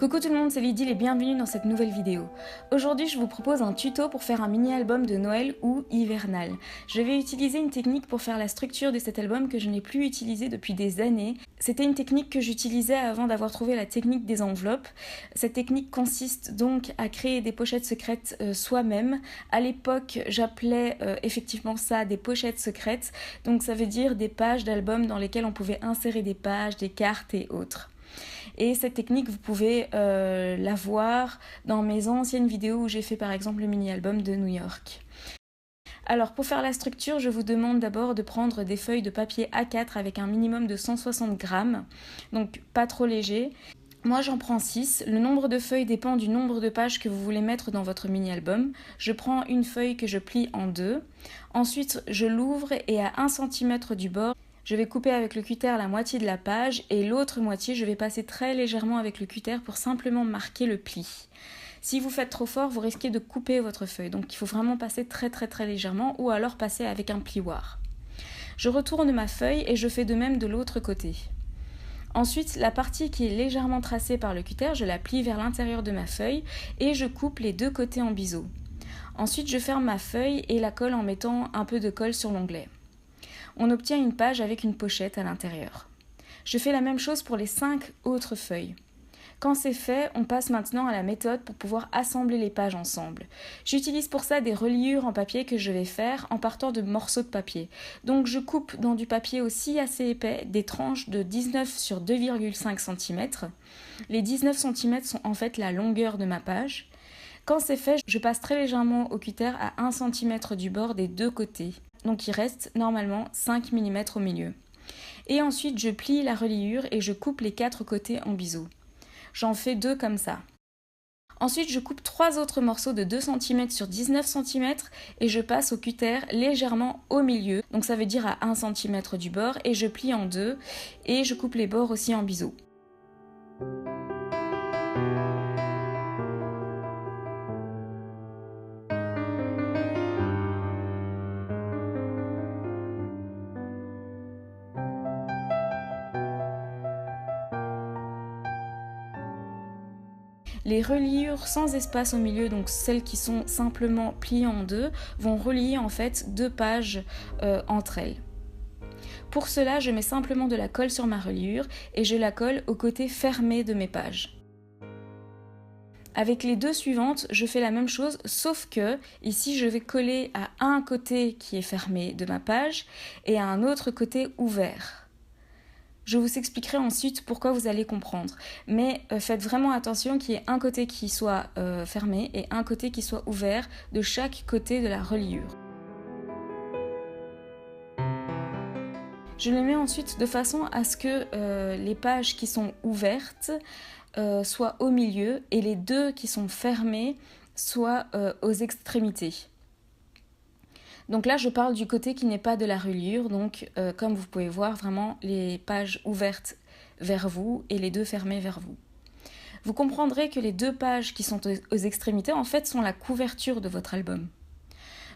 Coucou tout le monde, c'est Lydie et bienvenue dans cette nouvelle vidéo. Aujourd'hui, je vous propose un tuto pour faire un mini-album de Noël ou hivernal. Je vais utiliser une technique pour faire la structure de cet album que je n'ai plus utilisée depuis des années. C'était une technique que j'utilisais avant d'avoir trouvé la technique des enveloppes. Cette technique consiste donc à créer des pochettes secrètes soi-même. À l'époque, j'appelais effectivement ça des pochettes secrètes. Donc ça veut dire des pages d'album dans lesquelles on pouvait insérer des pages, des cartes et autres. Et cette technique, vous pouvez la voir dans mes anciennes vidéos où j'ai fait par exemple le mini-album de New York. Alors pour faire la structure, je vous demande d'abord de prendre des feuilles de papier A4 avec un minimum de 160 grammes, donc pas trop léger. Moi j'en prends 6, le nombre de feuilles dépend du nombre de pages que vous voulez mettre dans votre mini-album. Je prends une feuille que je plie en deux, ensuite je l'ouvre et à 1 cm du bord, je vais couper avec le cutter la moitié de la page et l'autre moitié, je vais passer très légèrement avec le cutter pour simplement marquer le pli. Si vous faites trop fort, vous risquez de couper votre feuille. Donc il faut vraiment passer très légèrement ou alors passer avec un plioir. Je retourne ma feuille et je fais de même de l'autre côté. Ensuite, la partie qui est légèrement tracée par le cutter, je la plie vers l'intérieur de ma feuille et je coupe les deux côtés en biseau. Ensuite, je ferme ma feuille et la colle en mettant un peu de colle sur l'onglet. On obtient une page avec une pochette à l'intérieur. Je fais la même chose pour les 5 autres feuilles. Quand c'est fait, on passe maintenant à la méthode pour pouvoir assembler les pages ensemble. J'utilise pour ça des reliures en papier que je vais faire en partant de morceaux de papier. Donc je coupe dans du papier aussi assez épais des tranches de 19 sur 2,5 cm. Les 19 cm sont en fait la longueur de ma page. Quand c'est fait, je passe très légèrement au cutter à 1 cm du bord des deux côtés. Donc il reste normalement 5 mm au milieu. Et ensuite je plie la reliure et je coupe les 4 côtés en biseau. J'en fais 2 comme ça. Ensuite je coupe 3 autres morceaux de 2 cm sur 19 cm et je passe au cutter légèrement au milieu. Donc ça veut dire à 1 cm du bord et je plie en 2 et je coupe les bords aussi en biseau. Les reliures sans espace au milieu, donc celles qui sont simplement pliées en deux, vont relier en fait 2 pages entre elles. Pour cela, je mets simplement de la colle sur ma reliure et je la colle au côté fermé de mes pages. Avec les 2 suivantes, je fais la même chose, sauf que ici je vais coller à un côté qui est fermé de ma page et à un autre côté ouvert. Je vous expliquerai ensuite pourquoi, vous allez comprendre. Mais faites vraiment attention qu'il y ait un côté qui soit fermé et un côté qui soit ouvert de chaque côté de la reliure. Je le mets ensuite de façon à ce que les pages qui sont ouvertes soient au milieu et les 2 qui sont fermées soient aux extrémités. Donc là, je parle du côté qui n'est pas de la reliure, donc comme vous pouvez voir, vraiment les pages ouvertes vers vous et les 2 fermées vers vous. Vous comprendrez que les 2 pages qui sont aux extrémités, en fait, sont la couverture de votre album.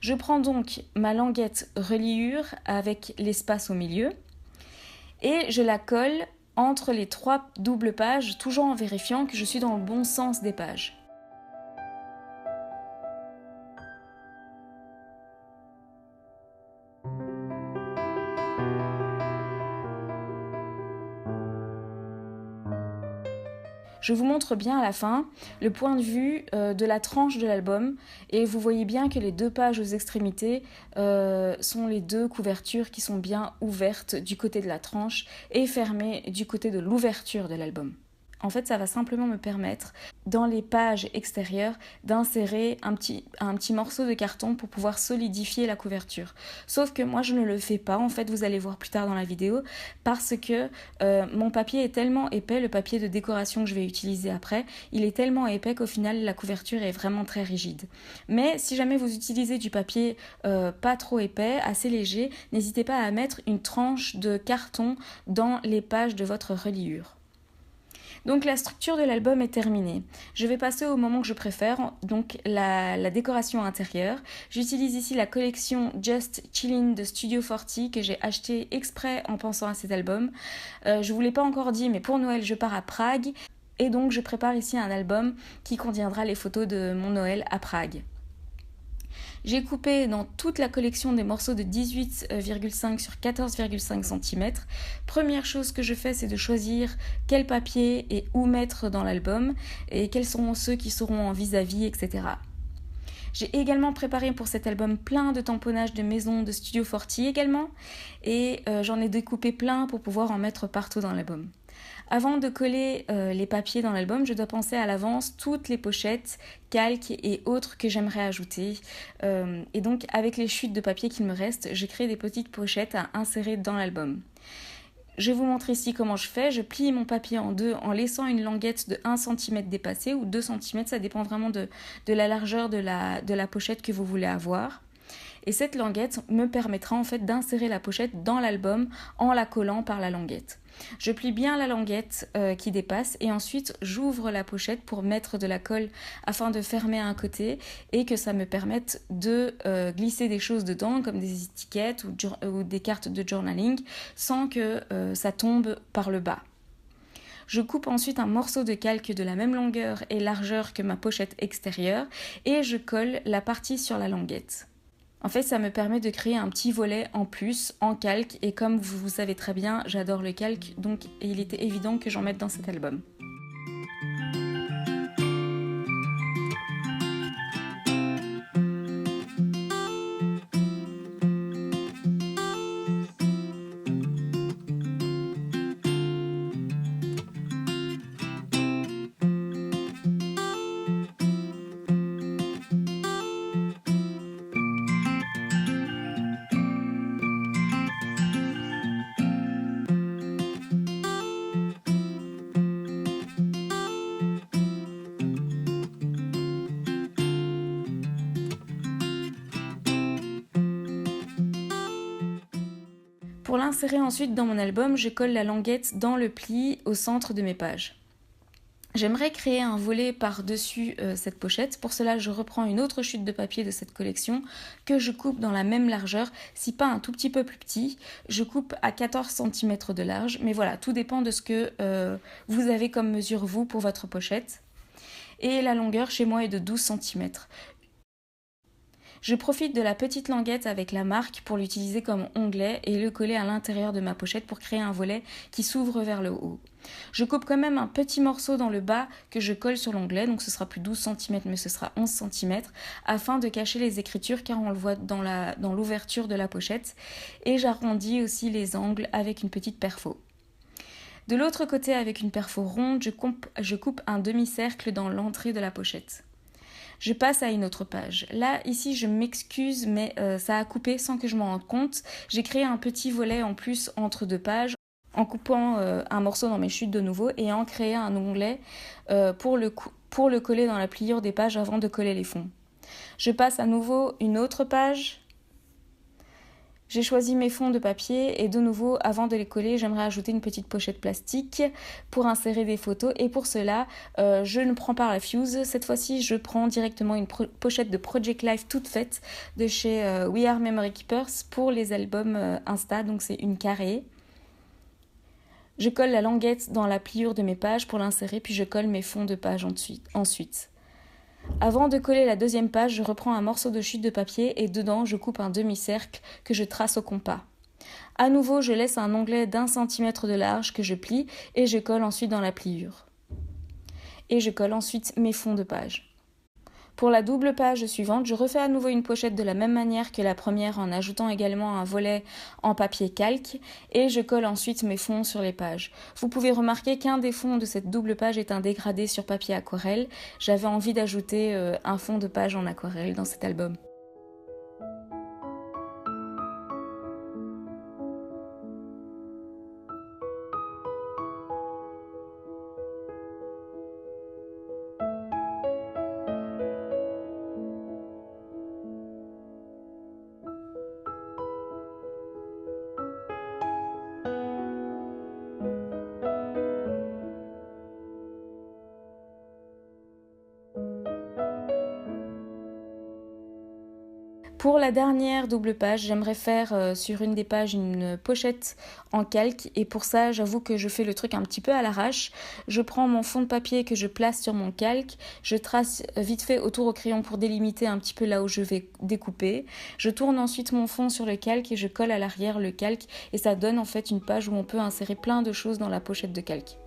Je prends donc ma languette reliure avec l'espace au milieu et je la colle entre les 3 doubles pages, toujours en vérifiant que je suis dans le bon sens des pages. Je vous montre bien à la fin le point de vue de la tranche de l'album et vous voyez bien que les 2 pages aux extrémités sont les 2 couvertures qui sont bien ouvertes du côté de la tranche et fermées du côté de l'ouverture de l'album. En fait, ça va simplement me permettre, dans les pages extérieures, d'insérer un petit morceau de carton pour pouvoir solidifier la couverture. Sauf que moi, je ne le fais pas, en fait, vous allez voir plus tard dans la vidéo, parce que mon papier est tellement épais, le papier de décoration que je vais utiliser après, il est tellement épais qu'au final, la couverture est vraiment très rigide. Mais si jamais vous utilisez du papier pas trop épais, assez léger, n'hésitez pas à mettre une tranche de carton dans les pages de votre reliure. Donc la structure de l'album est terminée. Je vais passer au moment que je préfère, donc la décoration intérieure. J'utilise ici la collection Just Chillin' de Studio 40 que j'ai acheté exprès en pensant à cet album. Je ne vous l'ai pas encore dit, mais pour Noël, je pars à Prague. Et donc je prépare ici un album qui contiendra les photos de mon Noël à Prague. J'ai coupé dans toute la collection des morceaux de 18,5 sur 14,5 cm. Première chose que je fais, c'est de choisir quel papier et où mettre dans l'album et quels seront ceux qui seront en vis-à-vis, etc. J'ai également préparé pour cet album plein de tamponnages de maison de Studio 40 également et j'en ai découpé plein pour pouvoir en mettre partout dans l'album. Avant de coller les papiers dans l'album, je dois penser à l'avance toutes les pochettes, calques et autres que j'aimerais ajouter. Et donc avec les chutes de papier qu'il me reste, j'ai créé des petites pochettes à insérer dans l'album. Je vais vous montrer ici comment je fais. Je plie mon papier en deux en laissant une languette de 1 cm dépassée ou 2 cm, ça dépend vraiment de la largeur de la pochette que vous voulez avoir. Et cette languette me permettra en fait d'insérer la pochette dans l'album en la collant par la languette. Je plie bien la languette qui dépasse et ensuite j'ouvre la pochette pour mettre de la colle afin de fermer un côté et que ça me permette de glisser des choses dedans comme des étiquettes ou des cartes de journaling sans que ça tombe par le bas. Je coupe ensuite un morceau de calque de la même longueur et largeur que ma pochette extérieure et je colle la partie sur la languette. En fait, ça me permet de créer un petit volet en plus, en calque, et comme vous savez très bien, j'adore le calque, donc il était évident que j'en mette dans cet album. Pour l'insérer ensuite dans mon album, je colle la languette dans le pli au centre de mes pages. J'aimerais créer un volet par-dessus cette pochette. Pour cela, je reprends une autre chute de papier de cette collection que je coupe dans la même largeur, si pas un tout petit peu plus petit. Je coupe à 14 cm de large, mais voilà, tout dépend de ce que vous avez comme mesure vous pour votre pochette. Et la longueur chez moi est de 12 cm. Je profite de la petite languette avec la marque pour l'utiliser comme onglet et le coller à l'intérieur de ma pochette pour créer un volet qui s'ouvre vers le haut. Je coupe quand même un petit morceau dans le bas que je colle sur l'onglet, donc ce sera plus 12 cm mais ce sera 11 cm, afin de cacher les écritures car on le voit dans l'ouverture de la pochette. Et j'arrondis aussi les angles avec une petite perfo. De l'autre côté, avec une perfo ronde, je coupe un demi-cercle dans l'entrée de la pochette. Je passe à une autre page. Là, ici, je m'excuse, mais ça a coupé sans que je m'en rende compte. J'ai créé un petit volet en plus entre deux pages en coupant un morceau dans mes chutes de nouveau et en créant un onglet pour le coller dans la pliure des pages avant de coller les fonds. Je passe à nouveau une autre page. J'ai choisi mes fonds de papier et de nouveau, avant de les coller, j'aimerais ajouter une petite pochette plastique pour insérer des photos. Et pour cela, je ne prends pas la Fuse. Cette fois-ci, je prends directement une pochette de Project Life toute faite de chez We Are Memory Keepers pour les albums Insta. Donc c'est une carrée. Je colle la languette dans la pliure de mes pages pour l'insérer, puis je colle mes fonds de page ensuite. Avant de coller la deuxième page, je reprends un morceau de chute de papier et dedans, je coupe un demi-cercle que je trace au compas. À nouveau, je laisse un onglet d'1 cm de large que je plie et je colle ensuite dans la pliure. Et je colle ensuite mes fonds de page. Pour la double page suivante, je refais à nouveau une pochette de la même manière que la première en ajoutant également un volet en papier calque et je colle ensuite mes fonds sur les pages. Vous pouvez remarquer qu'un des fonds de cette double page est un dégradé sur papier aquarelle. J'avais envie d'ajouter un fond de page en aquarelle dans cet album. Pour la dernière double page, j'aimerais faire sur une des pages une pochette en calque et pour ça j'avoue que je fais le truc un petit peu à l'arrache. Je prends mon fond de papier que je place sur mon calque, je trace vite fait autour au crayon pour délimiter un petit peu là où je vais découper. Je tourne ensuite mon fond sur le calque et je colle à l'arrière le calque et ça donne en fait une page où on peut insérer plein de choses dans la pochette de calque.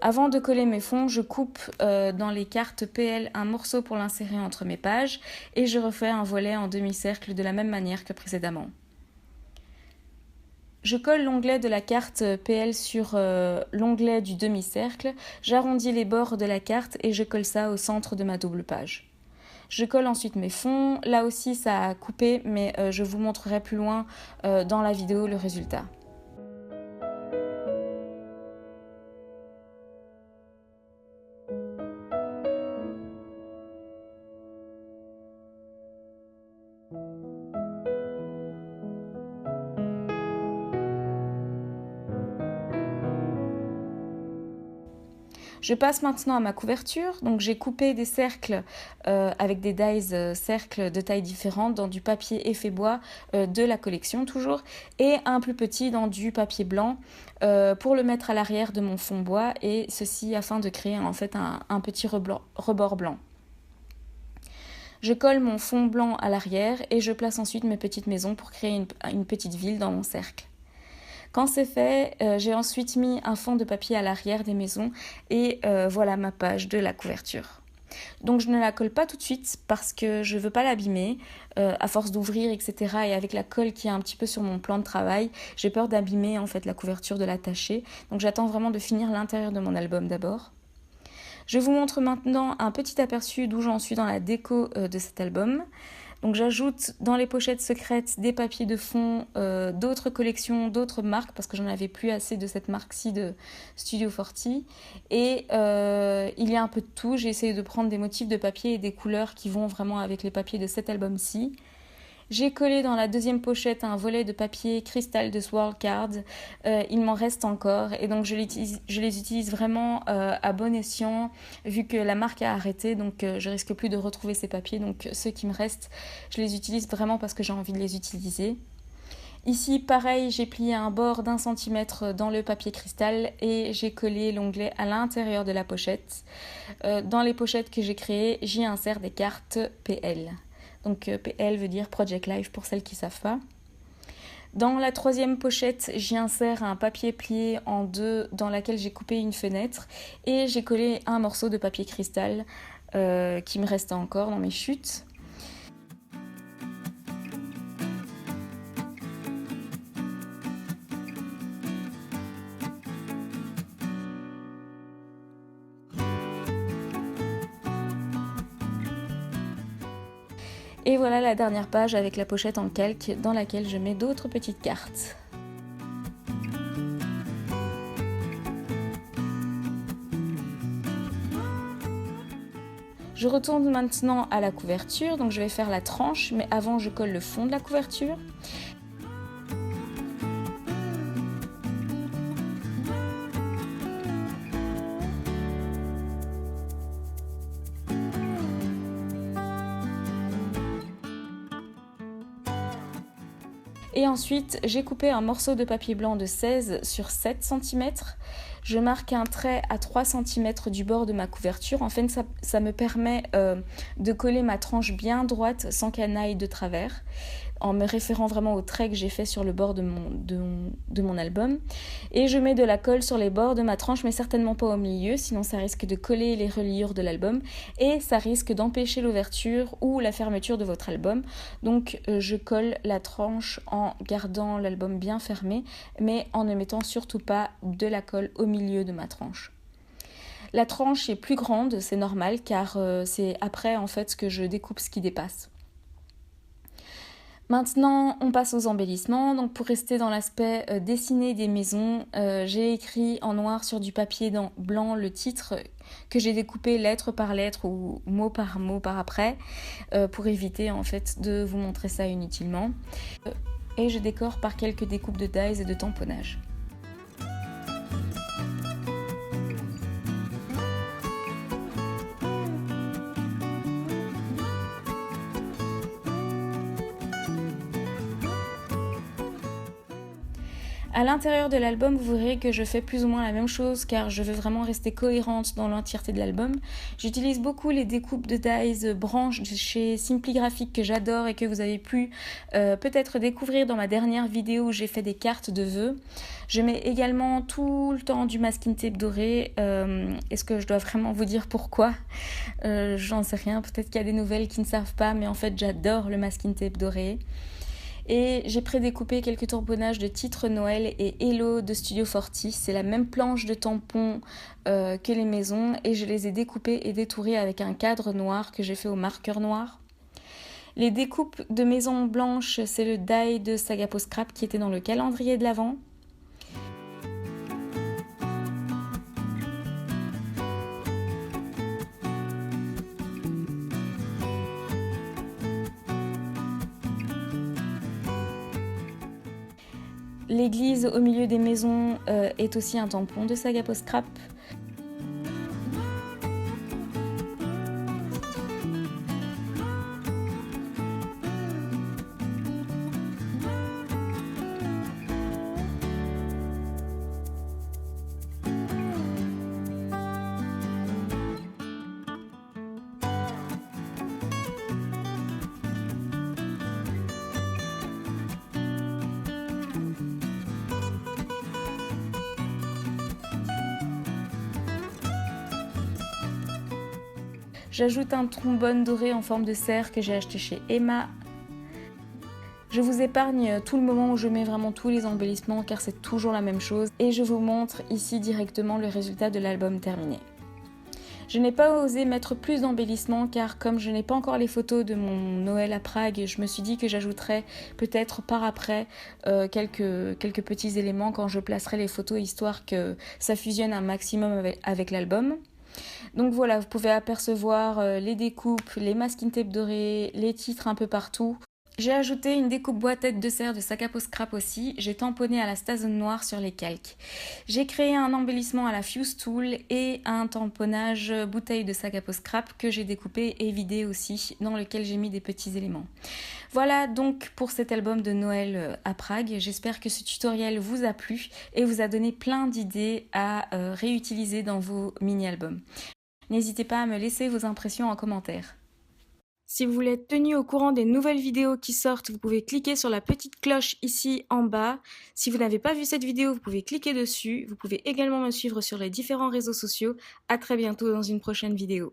Avant de coller mes fonds, je coupe dans les cartes PL un morceau pour l'insérer entre mes pages et je refais un volet en demi-cercle de la même manière que précédemment. Je colle l'onglet de la carte PL sur l'onglet du demi-cercle, j'arrondis les bords de la carte et je colle ça au centre de ma double page. Je colle ensuite mes fonds, là aussi ça a coupé mais je vous montrerai plus loin dans la vidéo le résultat. Je passe maintenant à ma couverture, donc j'ai coupé des cercles avec des dies cercles de tailles différentes dans du papier effet bois de la collection toujours et un plus petit dans du papier blanc pour le mettre à l'arrière de mon fond bois et ceci afin de créer en fait un petit rebord blanc. Je colle mon fond blanc à l'arrière et je place ensuite mes petites maisons pour créer une petite ville dans mon cercle. Quand c'est fait, j'ai ensuite mis un fond de papier à l'arrière des maisons et voilà ma page de la couverture. Donc je ne la colle pas tout de suite parce que je ne veux pas l'abîmer à force d'ouvrir etc. Et avec la colle qui est un petit peu sur mon plan de travail, j'ai peur d'abîmer en fait la couverture, de l'attacher. Donc j'attends vraiment de finir l'intérieur de mon album d'abord. Je vous montre maintenant un petit aperçu d'où j'en suis dans la déco de cet album. Donc j'ajoute dans les pochettes secrètes des papiers de fond, d'autres collections, d'autres marques, parce que j'en avais plus assez de cette marque-ci de Studio 40. Et il y a un peu de tout, j'ai essayé de prendre des motifs de papier et des couleurs qui vont vraiment avec les papiers de cet album-ci. J'ai collé dans la deuxième pochette un volet de papier cristal de Swirl Card. Il m'en reste encore et donc je les utilise vraiment à bon escient vu que la marque a arrêté, donc je risque plus de retrouver ces papiers. Donc ceux qui me restent, je les utilise vraiment parce que j'ai envie de les utiliser. Ici, pareil, j'ai plié un bord d'1 cm dans le papier cristal et j'ai collé l'onglet à l'intérieur de la pochette. Dans les pochettes que j'ai créées, j'y insère des cartes PL. Donc PL veut dire Project Life pour celles qui ne savent pas. Dans la troisième pochette, j'y insère un papier plié en deux dans laquelle j'ai coupé une fenêtre et j'ai collé un morceau de papier cristal qui me restait encore dans mes chutes. Et voilà la dernière page avec la pochette en calque dans laquelle je mets d'autres petites cartes. Je retourne maintenant à la couverture, donc je vais faire la tranche, mais avant je colle le fond de la couverture. Et ensuite, j'ai coupé un morceau de papier blanc de 16 sur 7 cm. Je marque un trait à 3 cm du bord de ma couverture. En fait, ça me permet de coller ma tranche bien droite sans qu'elle n'aille de travers, en me référant vraiment au trait que j'ai fait sur le bord de mon album. Et je mets de la colle sur les bords de ma tranche, mais certainement pas au milieu, sinon ça risque de coller les reliures de l'album et ça risque d'empêcher l'ouverture ou la fermeture de votre album. Donc je colle la tranche en gardant l'album bien fermé, mais en ne mettant surtout pas de la colle au milieu de ma tranche. La tranche est plus grande, c'est normal, car c'est après en fait que je découpe ce qui dépasse. Maintenant, on passe aux embellissements. Donc pour rester dans l'aspect dessiné des maisons, j'ai écrit en noir sur du papier blanc le titre que j'ai découpé lettre par lettre ou mot par après pour éviter en fait de vous montrer ça inutilement. Et je décore par quelques découpes de dies et de tamponnage. À l'intérieur de l'album, vous verrez que je fais plus ou moins la même chose car je veux vraiment rester cohérente dans l'entièreté de l'album. J'utilise beaucoup les découpes de dies branches de chez Simply Graphics que j'adore et que vous avez pu peut-être découvrir dans ma dernière vidéo où j'ai fait des cartes de vœux. Je mets également tout le temps du masking tape doré. Est-ce que je dois vraiment vous dire pourquoi? J'en sais rien, peut-être qu'il y a des nouvelles qui ne savent pas, mais en fait j'adore le masking tape doré. Et j'ai prédécoupé quelques tamponnages de titres Noël et Hello de Studio Forti. C'est la même planche de tampons que les maisons et je les ai découpés et détourés avec un cadre noir que j'ai fait au marqueur noir. Les découpes de maisons blanches, c'est le die de Sagapo Scrap qui était dans le calendrier de l'Avent. L'église au milieu des maisons est aussi un tampon de Sagapo Scrap. J'ajoute un trombone doré en forme de cerf que j'ai acheté chez Emma. Je vous épargne tout le moment où je mets vraiment tous les embellissements car c'est toujours la même chose. Et je vous montre ici directement le résultat de l'album terminé. Je n'ai pas osé mettre plus d'embellissements car comme je n'ai pas encore les photos de mon Noël à Prague, je me suis dit que j'ajouterais peut-être par après quelques petits éléments quand je placerai les photos histoire que ça fusionne un maximum avec l'album. Donc voilà, vous pouvez apercevoir les découpes, les masking tape dorés, les titres un peu partout. J'ai ajouté une découpe boîtette de serre de Sagapo Scrap aussi, j'ai tamponné à la Stazone noire sur les calques. J'ai créé un embellissement à la Fuse Tool et un tamponnage bouteille de Sagapo Scrap que j'ai découpé et vidé aussi, dans lequel j'ai mis des petits éléments. Voilà donc pour cet album de Noël à Prague. J'espère que ce tutoriel vous a plu et vous a donné plein d'idées à réutiliser dans vos mini-albums. N'hésitez pas à me laisser vos impressions en commentaire. Si vous voulez être tenu au courant des nouvelles vidéos qui sortent, vous pouvez cliquer sur la petite cloche ici en bas. Si vous n'avez pas vu cette vidéo, vous pouvez cliquer dessus. Vous pouvez également me suivre sur les différents réseaux sociaux. À très bientôt dans une prochaine vidéo.